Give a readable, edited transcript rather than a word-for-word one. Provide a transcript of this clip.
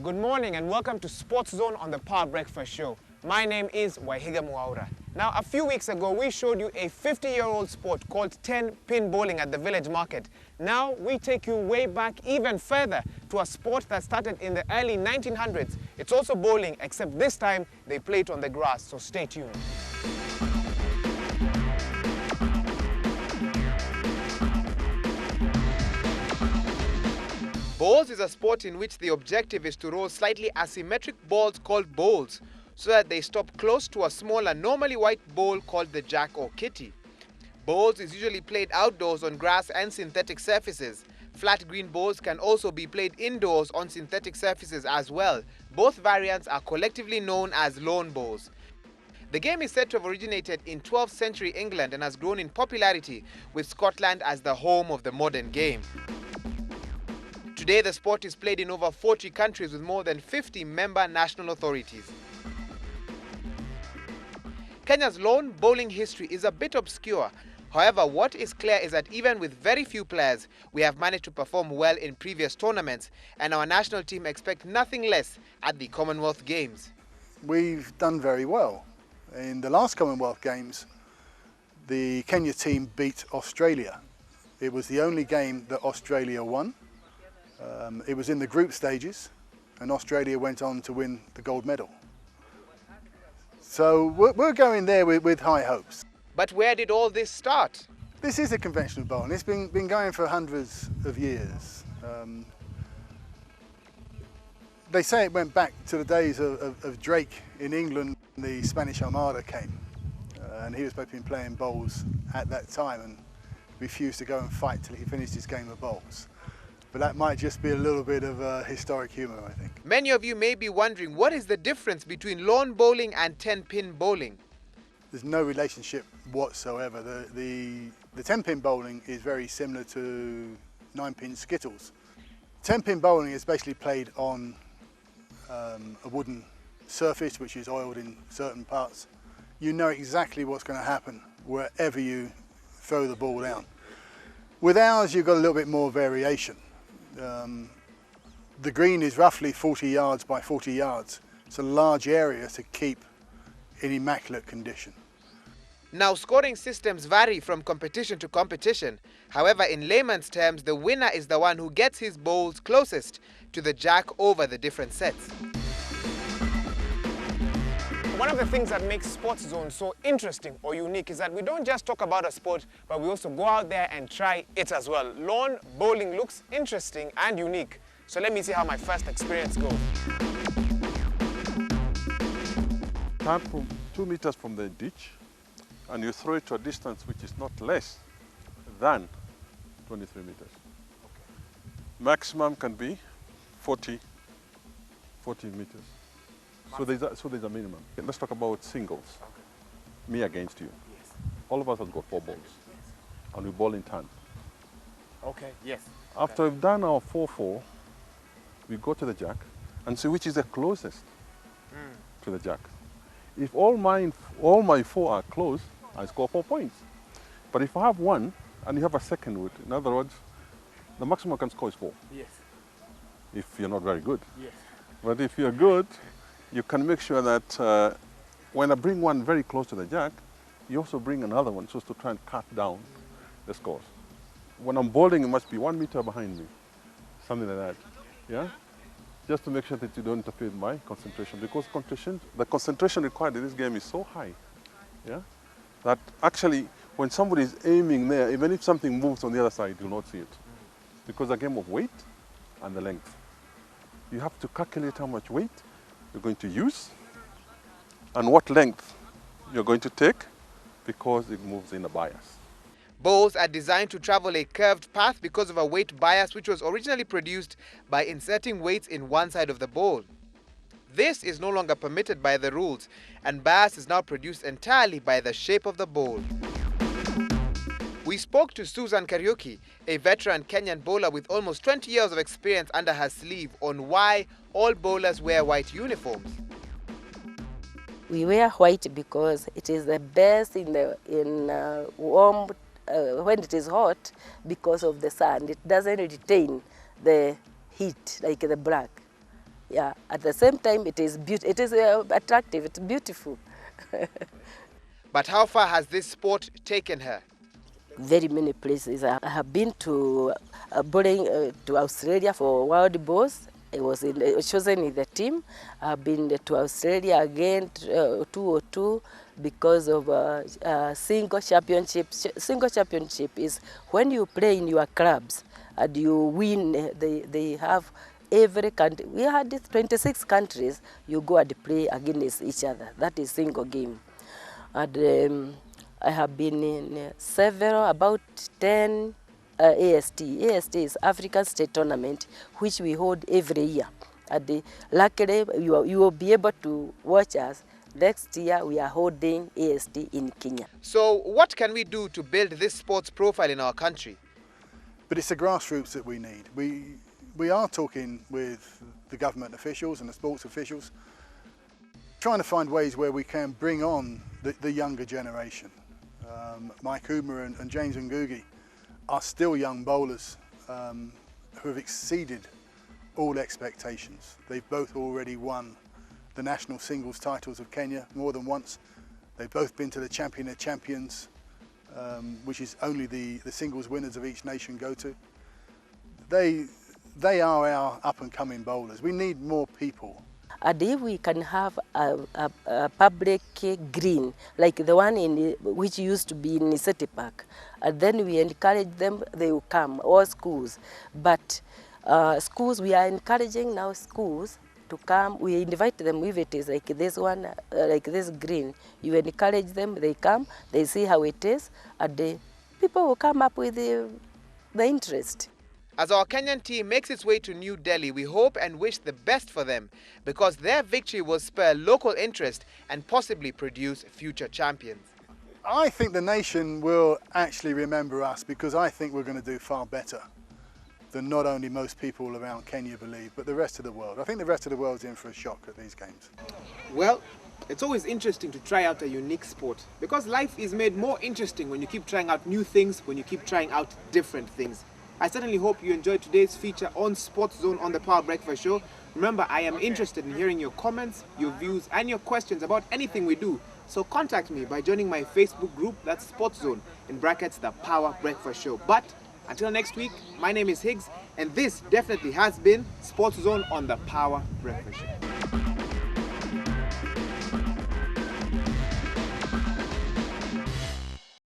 Good morning and welcome to Sports Zone on the Power Breakfast Show. My name is Waihiga Muaura. Now, a few weeks ago, we showed you a 50-year-old sport called 10-pin bowling at the village market. Now, we take you way back even further to a sport that started in the early 1900s. It's also bowling, except this time they play it on the grass, so stay tuned. Bowls is a sport in which the objective is to roll slightly asymmetric balls called bowls so that they stop close to a smaller, normally white bowl called the jack or kitty. Bowls is usually played outdoors on grass and synthetic surfaces. Flat green bowls can also be played indoors on synthetic surfaces as well. Both variants are collectively known as lawn bowls. The game is said to have originated in 12th century England and has grown in popularity, with Scotland as the home of the modern game. Today, the sport is played in over 40 countries with more than 50 member national authorities. Kenya's lawn bowling history is a bit obscure. However, what is clear is that even with very few players, we have managed to perform well in previous tournaments, and our national team expect nothing less at the Commonwealth Games. We've done very well. In the last Commonwealth Games, the Kenya team beat Australia. It was the only game that Australia won. It was in the group stages, and Australia went on to win the gold medal. So we're going there with high hopes. But where did all this start? This is a conventional bowling. It's been going for hundreds of years. They say it went back to the days of Drake in England. The Spanish Armada came, and he was supposed to be playing bowls at that time and refused to go and fight till he finished his game of bowls. But that might just be a little bit of historic humour, I think. Many of you may be wondering, what is the difference between lawn bowling and 10-pin bowling? There's no relationship whatsoever. The 10-pin bowling is very similar to 9-pin skittles. 10-pin bowling is basically played on a wooden surface which is oiled in certain parts. You know exactly what's going to happen wherever you throw the ball down. With ours, you've got a little bit more variation. The green is roughly 40 yards by 40 yards. It's a large area to keep in immaculate condition. Now, scoring systems vary from competition to competition. However, in layman's terms, the winner is the one who gets his bowls closest to the jack over the different sets. One of the things that makes Sports Zone so interesting or unique is that we don't just talk about a sport, but we also go out there and try it as well. Lawn bowling looks interesting and unique. So let me see how my first experience goes. Start from 2 meters from the ditch, and you throw it to a distance which is not less than 23 meters. Maximum can be 40 meters. So there's a minimum. Let's talk about singles. Okay. Me against you. Yes. All of us have got 4 balls. Yes. And we ball in turn. Okay, yes. After we've done our 4-4, we go to the jack and see which is the closest to the jack. If all my 4 are close, I score 4 points. But if I have 1 and you have a second wood, in other words, the maximum I can score is 4. Yes. If you're not very good. Yes. But if you're good, you can make sure that when I bring one very close to the jack, you also bring another one so as to try and cut down the scores. When I'm bowling, it must be 1 meter behind me, something like that, yeah? Just to make sure that you don't interfere with my concentration, because the concentration required in this game is so high, yeah? That actually, when somebody is aiming there, even if something moves on the other side, you'll not see it. Because it's a game of weight and the length. You have to calculate how much weight you're going to use and what length you're going to take, because it moves in a bias. Bowls are designed to travel a curved path because of a weight bias which was originally produced by inserting weights in one side of the bowl. This is no longer permitted by the rules, and bias is now produced entirely by the shape of the bowl. We spoke to Susan Kariuki, a veteran Kenyan bowler with almost 20 years of experience under her sleeve, on why all bowlers wear white uniforms. We wear white because it is the best in warm, when it is hot, because of the sun. It doesn't retain the heat like the black. Yeah, at the same time, it is attractive, it's beautiful. But how far has this sport taken her? Very many places. I have been to bowling to Australia for World Bowls. I was chosen in the team. I've been to Australia again, 202, because of single championship. Single championship is when you play in your clubs and you win. They have every country. We had 26 countries. You go and play against each other. That is single game. And I have been in several, about 10 AST. AST is African State Tournament, which we hold every year. And luckily, you will be able to watch us. Next year, we are holding AST in Kenya. So what can we do to build this sports profile in our country? But it's the grassroots that we need. We are talking with the government officials and the sports officials, trying to find ways where we can bring on the younger generation. Mike Hoomer and James Ngugi are still young bowlers who have exceeded all expectations. They've both already won the national singles titles of Kenya more than once. They've both been to the Champion of Champions, which is only the singles winners of each nation go to. They are our up-and-coming bowlers. We need more people. And if we can have a public green, like the one which used to be in City Park, and then we encourage them, they will come, all schools. But schools, we are encouraging now schools to come. We invite them, if it is like this one, like this green, you encourage them, they come, they see how it is, and the people will come up with the interest. As our Kenyan team makes its way to New Delhi, we hope and wish the best for them, because their victory will spur local interest and possibly produce future champions. I think the nation will actually remember us, because I think we're going to do far better than not only most people around Kenya believe, but the rest of the world. I think the rest of the world's in for a shock at these games. Well, it's always interesting to try out a unique sport, because life is made more interesting when you keep trying out new things, when you keep trying out different things. I certainly hope you enjoyed today's feature on Sports Zone on the Power Breakfast Show. Remember, I am interested in hearing your comments, your views, and your questions about anything we do. So contact me by joining my Facebook group, that's Sports Zone, in brackets, the Power Breakfast Show. But until next week, my name is Higgs, and this definitely has been Sports Zone on the Power Breakfast Show.